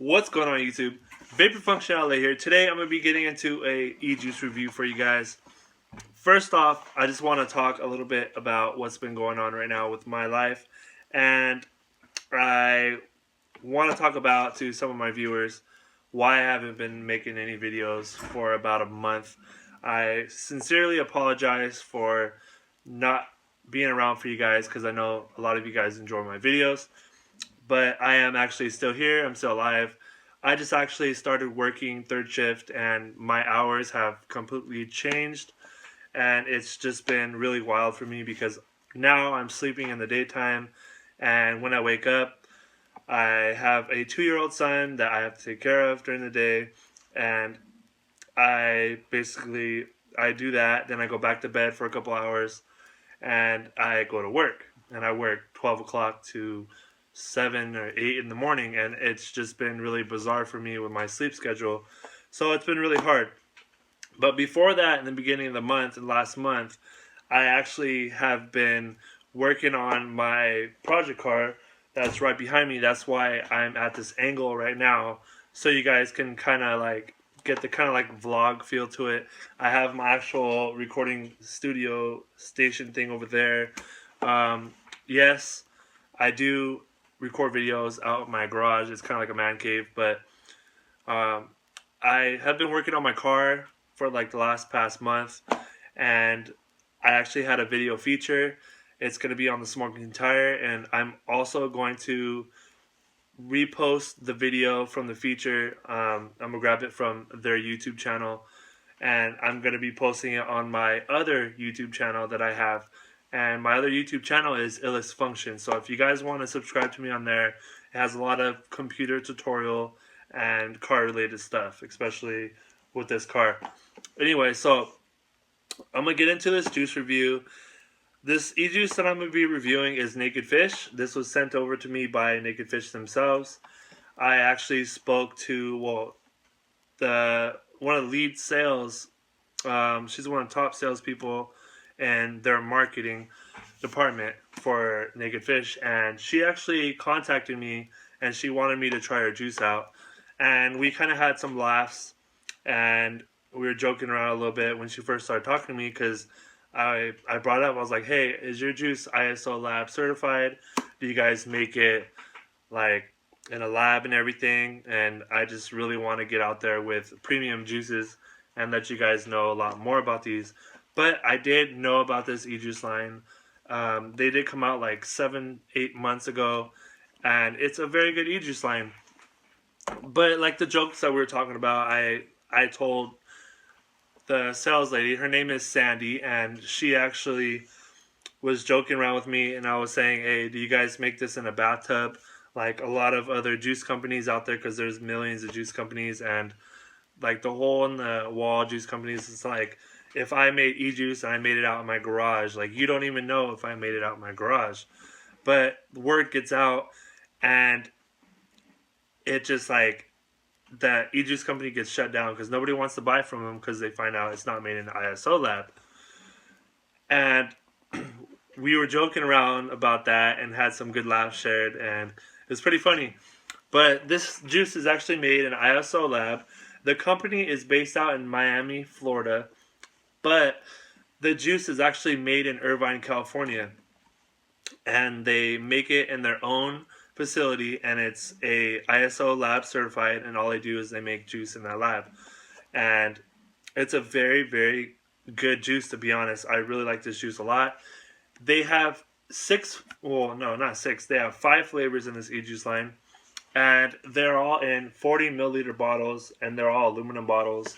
What's going on YouTube? Vapor Function Outlet here. Today I'm going to be getting into a Ejuice review for you guys. First off, I just want to talk a little bit about what's been going on right now with my life. And I want to talk about to some of my viewers why I haven't been making any videos for about a month. I sincerely apologize for not being around for you guys because I know a lot of you guys enjoy my videos. But I am actually still here. I'm still alive. I just actually started working third shift and my hours have completely changed. And it's just been really wild for me because now I'm sleeping in the daytime. And when I wake up, I have a 2-year-old son that I have to take care of during the day. And I do that. Then I go back to bed for a couple hours. And I go to work. And I work 12 o'clock to 7 or 8 in the morning, and it's just been really bizarre for me with my sleep schedule. So it's been really hard. But before that, in the beginning of the month and last month, I actually have been working on my project car that's right behind me. That's why I'm at this angle right now, so you guys can kind of like get the kind of like vlog feel to it. I have my actual recording studio station thing over there. Yes, I do record videos out in my garage. It's kind of like a man cave, but I have been working on my car for like the past month, and I actually had a video feature. It's going to be on the Smoking Tire, and I'm also going to repost the video from the feature. I'm going to grab it from their YouTube channel, and I'm going to be posting it on my other YouTube channel that I have. And my other YouTube channel is NicSelect Function. So if you guys want to subscribe to me on there, it has a lot of computer tutorial and car related stuff, especially with this car. Anyway, so I'm going to get into this juice review. This e-juice that I'm going to be reviewing is Naked Fish. This was sent over to me by Naked Fish themselves. I actually spoke to, one of the lead sales, she's one of the top salespeople and their marketing department for Naked Fish, and she actually contacted me and she wanted me to try her juice out, and we kind of had some laughs and we were joking around a little bit when she first started talking to me, because I brought up, I was like, hey, is your juice ISO lab certified? Do you guys make it like in a lab and everything? And I just really want to get out there with premium juices and let you guys know a lot more about these. But I did know about this Ejuice line. They did come out like 7-8 months ago, and it's a very good Ejuice line. But like the jokes that we were talking about, I told the sales lady, her name is Sandy, and she actually was joking around with me, and I was saying, hey, do you guys make this in a bathtub like a lot of other juice companies out there? Because there's millions of juice companies, and like the hole in the wall juice companies, it's like, if I made e-juice and I made it out in my garage, like you don't even know if I made it out in my garage. But the word gets out, and it just like, that e-juice company gets shut down because nobody wants to buy from them because they find out it's not made in the ISO lab. And we were joking around about that and had some good laughs shared, and it was pretty funny. But this juice is actually made in ISO lab. The company is based out in Miami, Florida. But the juice is actually made in Irvine, California, and they make it in their own facility, and it's a ISO lab certified, and all they do is they make juice in that lab. And it's a very, very good juice, to be honest. I really like this juice a lot. They have they have 5 flavors in this e-juice line, and they're all in 40 milliliter bottles, and they're all aluminum bottles,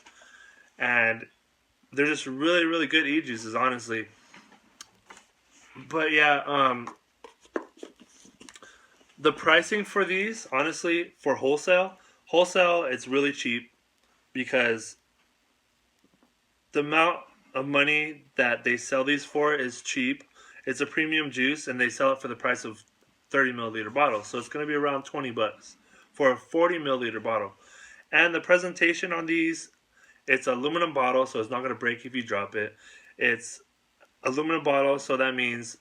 and they're just really, really good e-juices, honestly. But yeah, the pricing for these, honestly, for wholesale, it's really cheap because the amount of money that they sell these for is cheap. It's a premium juice, and they sell it for the price of 30 milliliter bottles. So it's going to be around 20 bucks for a 40 milliliter bottle. And the presentation on these, it's an aluminum bottle, so it's not going to break if you drop it. It's aluminum bottle, so that means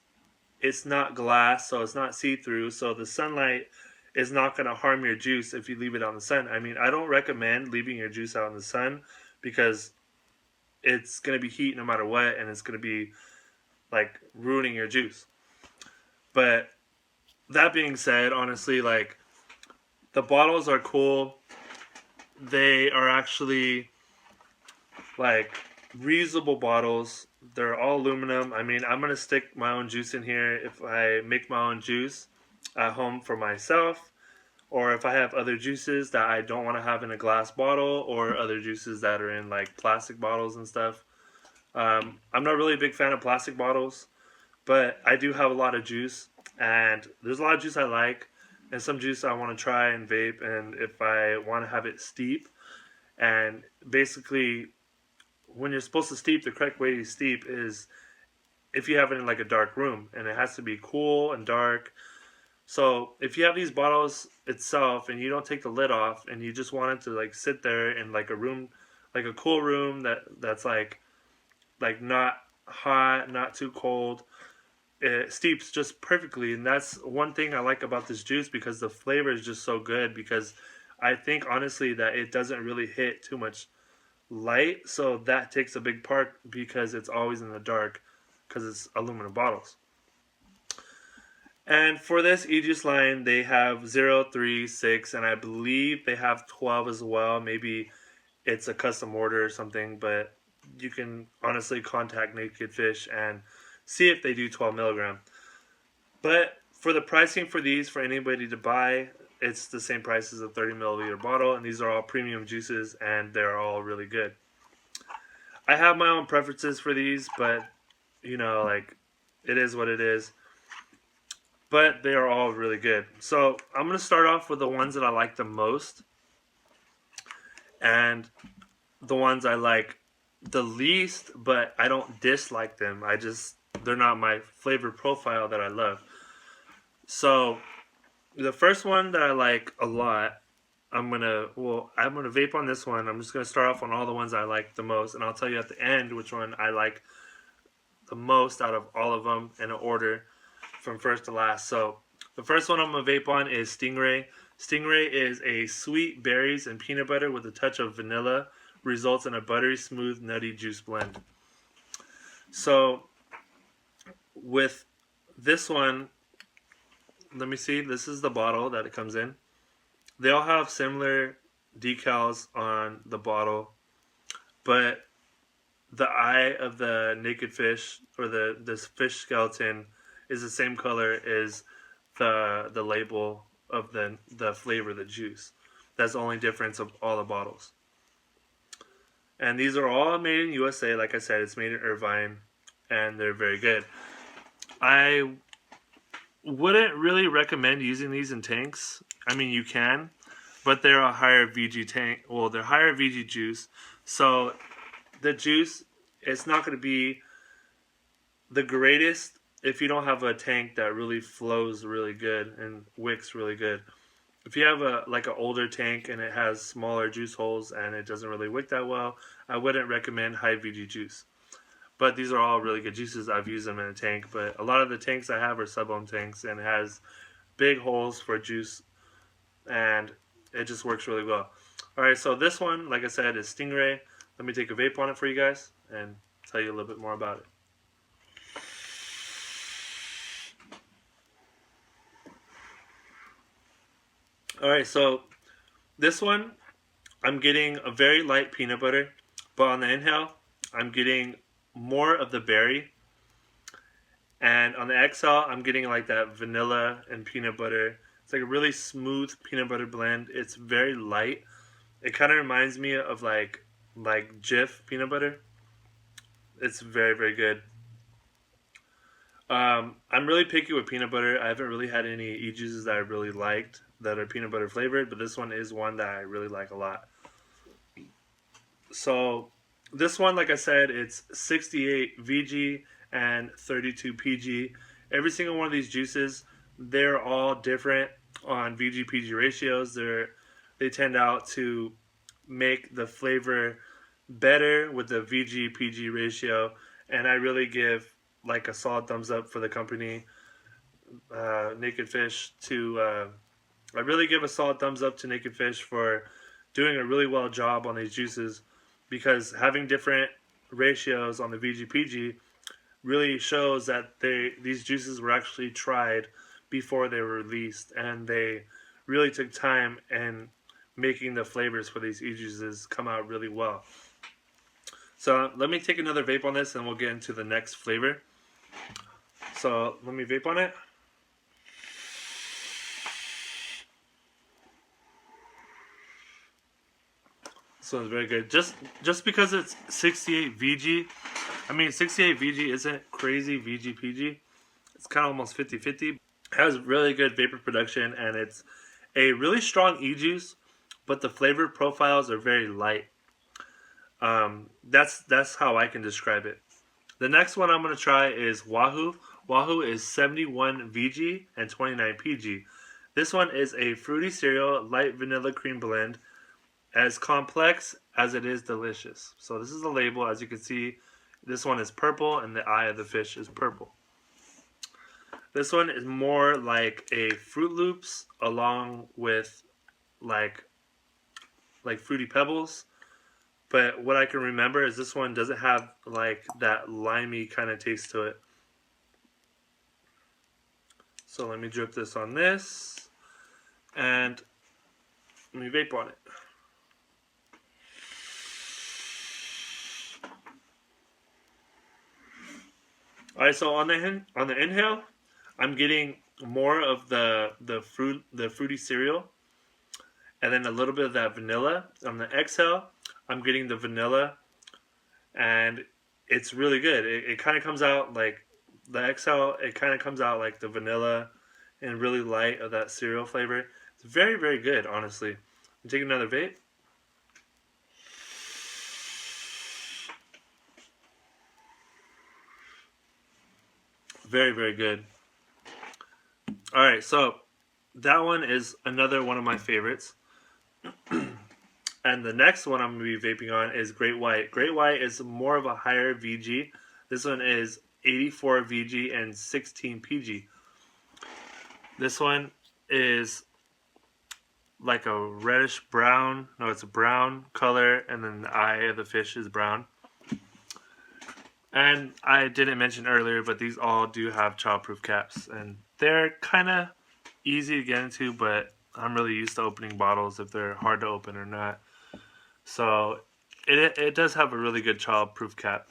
it's not glass, so it's not see-through, so the sunlight is not going to harm your juice if you leave it on the sun. I mean, I don't recommend leaving your juice out in the sun because it's going to be heat no matter what, and it's going to be like ruining your juice. But that being said, honestly, like the bottles are cool. They are actually like reusable bottles. They're all aluminum. I mean, I'm gonna stick my own juice in here if I make my own juice at home for myself, or if I have other juices that I don't want to have in a glass bottle, or other juices that are in like plastic bottles and stuff. I'm not really a big fan of plastic bottles, but I do have a lot of juice, and there's a lot of juice I like, and some juice I want to try and vape, and if I want to have it steep, and basically when you're supposed to steep, the correct way to steep is if you have it in like a dark room, and it has to be cool and dark. So if you have these bottles itself and you don't take the lid off and you just want it to like sit there in like a room, like a cool room that's like not hot, not too cold, it steeps just perfectly. And that's one thing I like about this juice, because the flavor is just so good, because I think honestly that it doesn't really hit too much light, so that takes a big part because it's always in the dark because it's aluminum bottles. And for this Ejuice line, they have 0, 3, 6, and I believe they have 12 as well. Maybe it's a custom order or something, but you can honestly contact Naked Fish and see if they do 12 milligram. But for the pricing for these, for anybody to buy, it's the same price as a 30 milliliter bottle, and these are all premium juices, and they're all really good. I have my own preferences for these, but you know, like, it is what it is. But they are all really good. So I'm going to start off with the ones that I like the most, and the ones I like the least, but I don't dislike them. They're not my flavor profile that I love. So the first one that I like a lot, I'm gonna vape on this one. I'm just gonna start off on all the ones I like the most, and I'll tell you at the end which one I like the most out of all of them in an order from first to last. So the first one I'm gonna vape on is Stingray. Stingray is a sweet berries and peanut butter with a touch of vanilla. Results in a buttery smooth nutty juice blend. So with this one, let me see, this is the bottle that it comes in. They all have similar decals on the bottle, but the eye of the naked fish, or this fish skeleton, is the same color as the label of the flavor of the juice. That's the only difference of all the bottles. And these are all made in USA. Like I said, it's made in Irvine, and they're very good. I wouldn't really recommend using these in tanks. I mean, you can, but they're a higher VG tank. Well, they're higher VG juice, so the juice, it's not going to be the greatest if you don't have a tank that really flows really good and wicks really good. If you have an older tank and it has smaller juice holes and it doesn't really wick that well, I wouldn't recommend high VG juice. But these are all really good juices. I've used them in a tank, but a lot of the tanks I have are sub-ohm tanks, and it has big holes for juice, and it just works really well. Alright, so this one, like I said, is Stingray. Let me take a vape on it for you guys and tell you a little bit more about it. Alright, so this one, I'm getting a very light peanut butter, but on the inhale, I'm getting more of the berry. And on the exhale, I'm getting like that vanilla and peanut butter. It's like a really smooth peanut butter blend. It's very light. It kind of reminds me of like Jif peanut butter. It's very, very good. I'm really picky with peanut butter. I haven't really had any e-juices that I really liked that are peanut butter flavored, but this one is one that I really like a lot. So this one, like I said, it's 68 VG and 32 PG. Every single one of these juices, they're all different on VG PG ratios. They tend out to make the flavor better with the VG PG ratio, and I really give like a solid thumbs up for the company Naked Fish to I really give a solid thumbs up to Naked Fish for doing a really well job on these juices, because having different ratios on the VGPG really shows that these juices were actually tried before they were released, and they really took time in making the flavors for these e-juices come out really well. So let me take another vape on this and we'll get into the next flavor. So let me vape on it. This one's very good. Just because it's 68 VG, I mean 68 VG isn't crazy VG-PG. It's kind of almost 50-50. It has really good vapor production, and it's a really strong e-juice, but the flavor profiles are very light. That's how I can describe it. The next one I'm going to try is Wahoo. Wahoo is 71 VG and 29 PG. This one is a fruity cereal light vanilla cream blend, as complex as it is delicious. So this is the label. As you can see, this one is purple and the eye of the fish is purple. This one is more like a Fruit Loops along with like Fruity Pebbles. But what I can remember is this one doesn't have like that limey kind of taste to it. So let me drip this on this and let me vape on it. Alright, so on the inhale, I'm getting more of the fruity cereal, and then a little bit of that vanilla. On the exhale, I'm getting the vanilla, and it's really good. It kind of comes out like the exhale. It kind of comes out like the vanilla, and really light of that cereal flavor. It's very, very good, honestly. I'm taking another vape. Very, very good. Alright, so that one is another one of my favorites. And the next one I'm going to be vaping on is Great White. Great White is more of a higher VG. This one is 84 VG and 16 PG. This one is like a reddish brown. No, it's a brown color, and then the eye of the fish is brown. And I didn't mention earlier, but these all do have childproof caps, and they're kind of easy to get into, but I'm really used to opening bottles if they're hard to open or not. So it does have a really good childproof cap.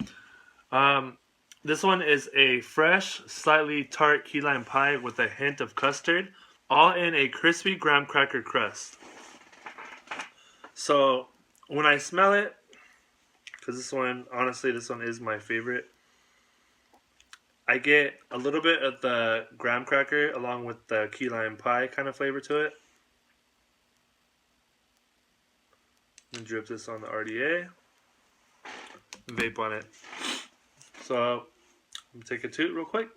This one is a fresh, slightly tart key lime pie with a hint of custard, all in a crispy graham cracker crust. So when I smell it, because this one, honestly, this one is my favorite, I get a little bit of the graham cracker along with the key lime pie kind of flavor to it. And drip this on the RDA. And vape on it. So, I'm going to take a toot real quick.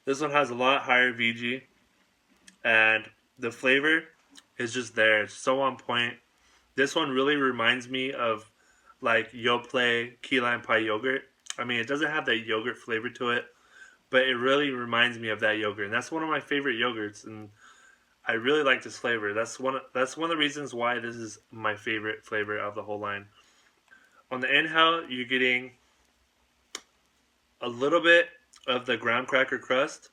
This one has a lot higher VG. And the flavor is just there. It's so on point. This one really reminds me of like Yoplait key lime pie yogurt. I mean, it doesn't have that yogurt flavor to it, but it really reminds me of that yogurt. And that's one of my favorite yogurts, and I really like this flavor. That's one of the reasons why this is my favorite flavor of the whole line. On the inhale, you're getting a little bit of the graham cracker crust.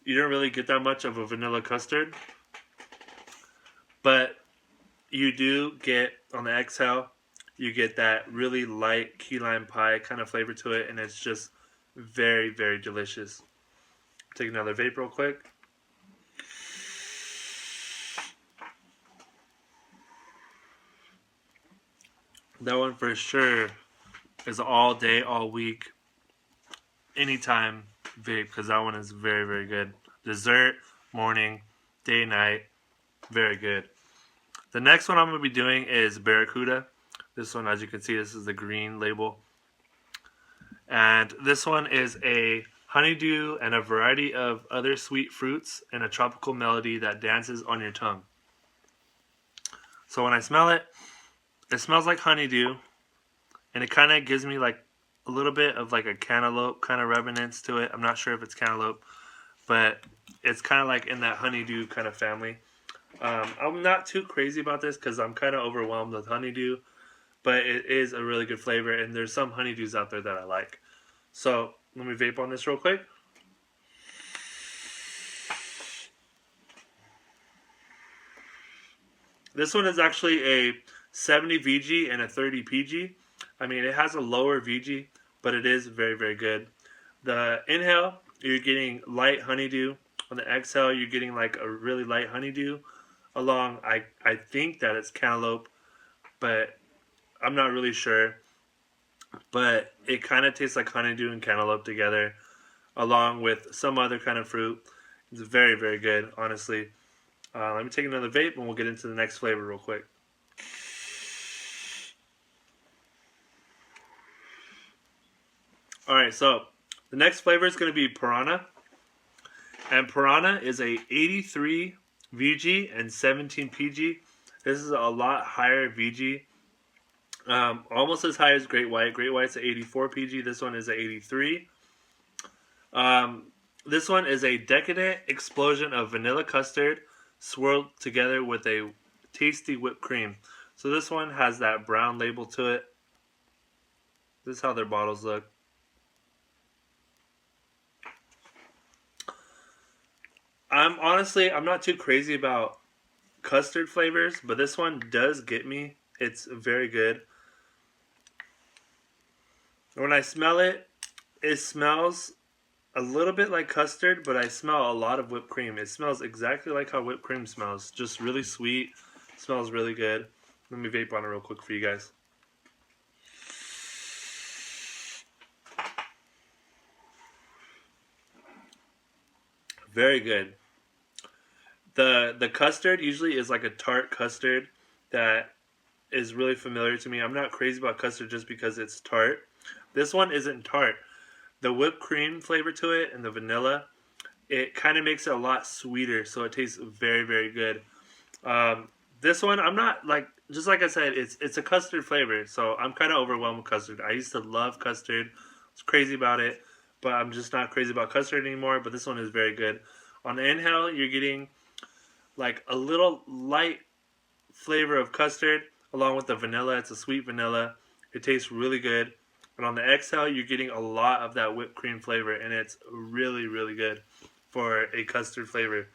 You don't really get that much of a vanilla custard, but you do get, on the exhale, you get that really light key lime pie kind of flavor to it, and it's just very, very delicious. Take another vape real quick. That one for sure is all day, all week, anytime vape, because that one is very, very good. Dessert, morning, day, night, very good. The next one I'm going to be doing is Barracuda. This one, as you can see, this is the green label. And this one is a honeydew and a variety of other sweet fruits and a tropical melody that dances on your tongue. So when I smell it, it smells like honeydew, and it kind of gives me like a little bit of like a cantaloupe kind of remnants to it. I'm not sure if it's cantaloupe, but it's kind of like in that honeydew kind of family. I'm not too crazy about this because I'm kind of overwhelmed with honeydew, but it is a really good flavor, and there's some honeydews out there that I like. So let me vape on this real quick. This one is actually a 70 VG and a 30 PG. I mean, it has a lower VG, but it is very, very good. The inhale, you're getting light honeydew. On the exhale, you're getting like a really light honeydew. Along, I think that it's cantaloupe, but I'm not really sure. But it kind of tastes like honeydew and cantaloupe together, along with some other kind of fruit. It's very, very good, honestly. Let me take another vape and we'll get into the next flavor real quick. Alright, so the next flavor is going to be Piranha. And Piranha is a 83 VG and 17 PG. This is a lot higher VG. Almost as high as Great White. Great White's an 84 PG. This one is an 83. This one is a decadent explosion of vanilla custard swirled together with a tasty whipped cream. So this one has that brown label to it. This is how their bottles look. I'm not too crazy about custard flavors, but this one does get me. It's very good. When I smell it, it smells a little bit like custard, but I smell a lot of whipped cream. It smells exactly like how whipped cream smells. Just really sweet. Smells really good. Let me vape on it real quick for you guys. Very good. The custard usually is like a tart custard that is really familiar to me. I'm not crazy about custard just because it's tart. This one isn't tart. The whipped cream flavor to it and the vanilla, it kind of makes it a lot sweeter, so it tastes very, very good. This one, I'm not like, just like I said, it's a custard flavor, so I'm kind of overwhelmed with custard. I used to love custard. I was crazy about it, but I'm just not crazy about custard anymore, but this one is very good. On the inhale, you're getting like a little light flavor of custard along with the vanilla. It's a sweet vanilla. It tastes really good. And on the exhale, you're getting a lot of that whipped cream flavor, and it's really, really good for a custard flavor.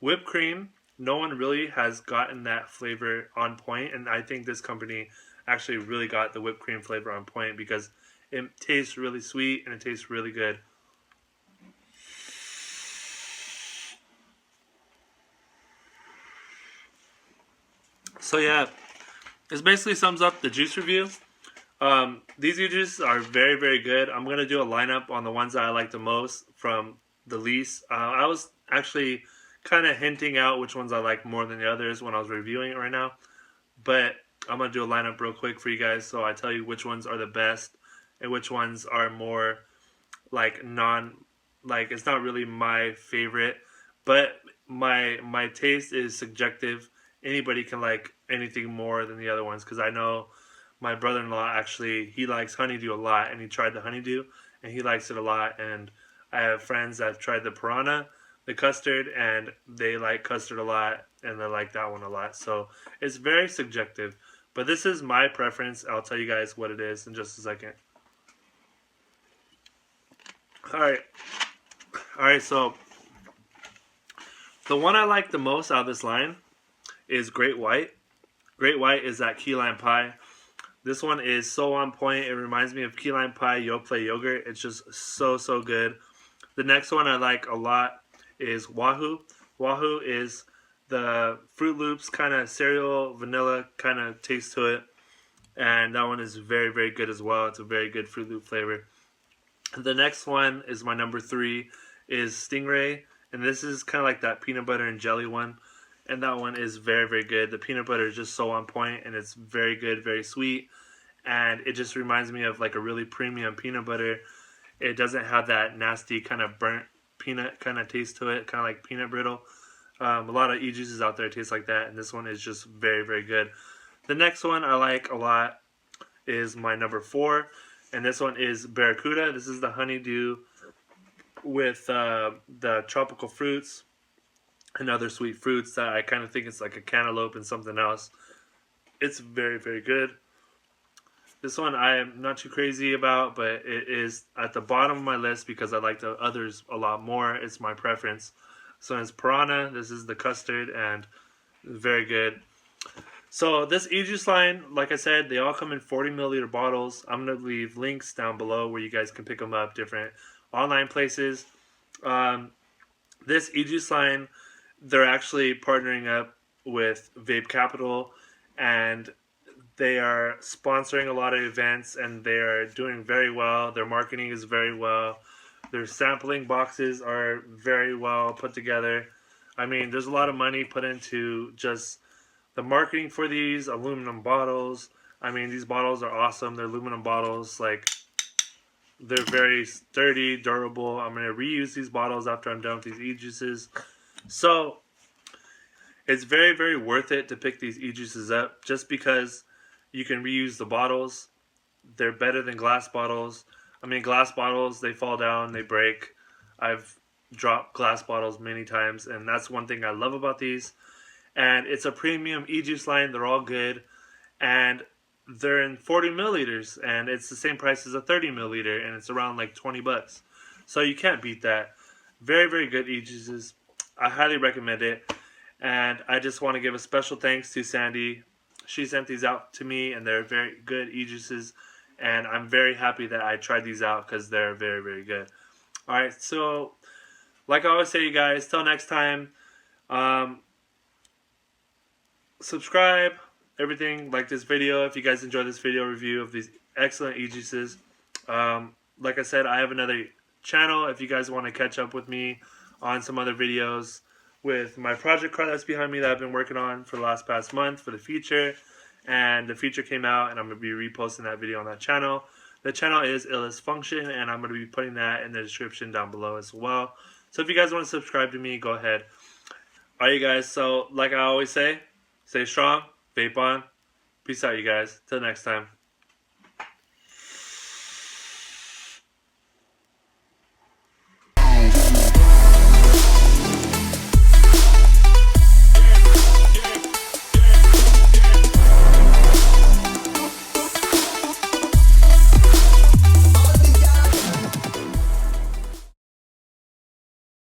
Whipped cream, no one really has gotten that flavor on point, and I think this company actually really got the whipped cream flavor on point because it tastes really sweet and it tastes really good. So yeah, this basically sums up the juice review. These juices are very, very good. I'm going to do a lineup on the ones that I like the most from the least. I was actually kind of hinting out which ones I like more than the others when I was reviewing it right now. But I'm going to do a lineup real quick for you guys so I tell you which ones are the best and which ones are more like like it's not really my favorite. But my taste is subjective. Anybody can like anything more than the other ones because I know my brother-in-law actually, he likes honeydew a lot, and he tried the honeydew, and he likes it a lot. And I have friends that have tried the Piranha, the custard, and they like custard a lot, and they like that one a lot. So it's very subjective. But this is my preference. I'll tell you guys what it is in just a second. Alright, so the one I like the most out of this line is Great White. Great White is that key lime pie. This one is so on point. It reminds me of key lime pie, Yoplait yogurt. It's just so, so good. The next one I like a lot is Wahoo. Wahoo is the Fruit Loops kind of cereal, vanilla kind of taste to it. And that one is very, very good as well. It's a very good Fruit Loop flavor. The next one is my number 3 is Stingray. And this is kind of like that peanut butter and jelly one. And that one is very, very good. The peanut butter is just so on point, and it's very good, very sweet. And it just reminds me of like a really premium peanut butter. It doesn't have that nasty kind of burnt peanut kind of taste to it, kind of like peanut brittle. A lot of e-juices out there taste like that, and this one is just very, very good. The next one I like a lot is my number 4, and this one is Barracuda. This is the honeydew with the tropical fruits and other sweet fruits that I kind of think it's like a cantaloupe and something else. It's very, very good. This one I am not too crazy about, but it is at the bottom of my list because I like the others a lot more. It's my preference. So it's Piranha. This is the Custard, and very good. So this Ejuice line, like I said, they all come in 40 milliliter bottles. I'm going to leave links down below where you guys can pick them up, different online places. This Ejuice line, they're actually partnering up with Vape Capital, and they are sponsoring a lot of events, and they are doing very well. Their marketing is very well. Their sampling boxes are very well put together. I mean, there's a lot of money put into just the marketing for these aluminum bottles. I mean, these bottles are awesome. They're aluminum bottles. Like, they're very sturdy, durable. I'm going to reuse these bottles after I'm done with these e-juices. So, it's very, very worth it to pick these e-juices up just because you can reuse the bottles. They're better than glass bottles. I mean, glass bottles, they fall down, they break. I've dropped glass bottles many times, and that's one thing I love about these. And it's a premium e-juice line. They're all good. And they're in 40 milliliters, and it's the same price as a 30 milliliter, and it's around like 20 bucks. So you can't beat that. Very, very good e-juices. I highly recommend it. And I just want to give a special thanks to Sandy. She sent these out to me, and they're very good e-juices. And I'm very happy that I tried these out because they're very, very good. Alright, so like I always say, you guys, till next time, subscribe, everything, like this video if you guys enjoy this video review of these excellent e-juices. Like I said, I have another channel if you guys want to catch up with me on some other videos with my project card that's behind me that I've been working on for the past month for the feature. And the feature came out, and I'm going to be reposting that video on that channel. The channel is Illest Function, and I'm going to be putting that in the description down below as well. So if you guys want to subscribe to me, go ahead. Alright, you guys, so like I always say, stay strong, vape on. Peace out, you guys. Till next time.